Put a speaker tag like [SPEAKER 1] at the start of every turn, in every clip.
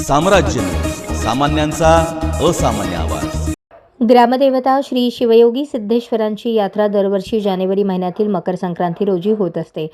[SPEAKER 1] साम्राज्य न्यूज, सामान्यांचा असामान्य आवाज।
[SPEAKER 2] ग्रामदेवता श्री शिवयोगी सिद्धेश्वरांची यात्रा दरवर्षी जानेवारी महिन्यातील मकर संक्रांती रोजी होत असते।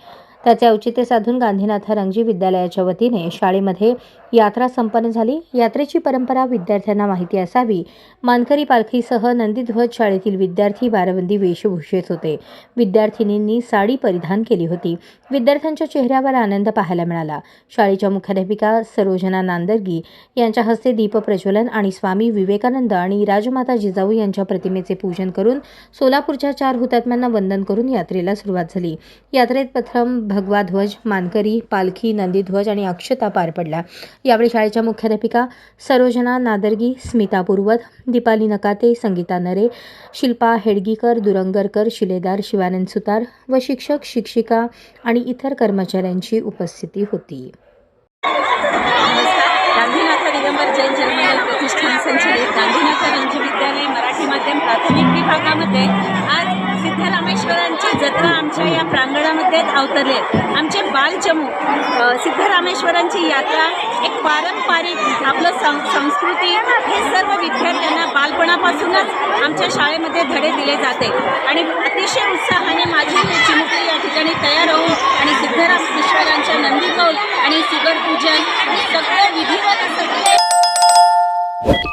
[SPEAKER 2] त्याचे औचित्य साधून गांधीनाथ रंगजी विद्यालयाच्या वतीने शाळेमध्ये यात्रा संपन्न झाली। यात्रेची परंपरा विद्यार्थ्यांना माहिती असावी, मानकरी पालखीसह नंदीध्वज शाळेतील विद्यार्थी बाराबंदी वेशभूषेत होते। विद्यार्थिनींनी साडी परिधान केली होती। विद्यार्थ्यांच्या चेहऱ्यावर आनंद पाहायला मिळाला। शाळेच्या मुख्याध्यापिका सरोजना नांदर्गी यांच्या हस्ते दीप प्रज्वलन आणि स्वामी विवेकानंद आणि राजमाता जिजाऊ यांच्या प्रतिमेचे पूजन करून सोलापूरच्या 4 हुतात्म्यांना वंदन करून यात्रेला सुरुवात झाली। यात्रेत प्रथम भगवा ध्वज, मानकरी, पालखी, नंदीध्वज आणि अक्षता पार पडल्या। यावेळी शाळेच्या मुख्याध्यापिका सरोजना नादर्गी, स्मिता पूर्वत, दीपाली नकाते, संगीता नरे, शिल्पा हेडगीकर, दुरंगरकर, शिलेदार शिवानंद सुतार व शिक्षक, शिक्षिका आणि इतर कर्मचाऱ्यांची उपस्थिती होती।
[SPEAKER 3] गांधीनाथ दिगंबर जैन जन्मदल प्रतिष्ठान संचलित गांधीनाथ रंगजी विद्यालय मराठी माध्यम प्राथमिक विभागामध्ये आज सिद्धरामेश्वरांची जत्रा आमच्या या प्रांगणामध्ये अवतरली आहे। आमचे बालचमू सिद्धरामेश्वरांची यात्रा एक पारंपरिक आपलं संस्कृती हे सर्व विद्यार्थ्यांना बालपणापासूनच आमच्या शाळेमध्ये धडे दिले जाते आणि अतिशय उत्साहाने माझी चिमुकली या ठिकाणी तयार होऊन आणि सिद्धरामेश्वरांच्या नंदीकौल आणि सुगर पूजन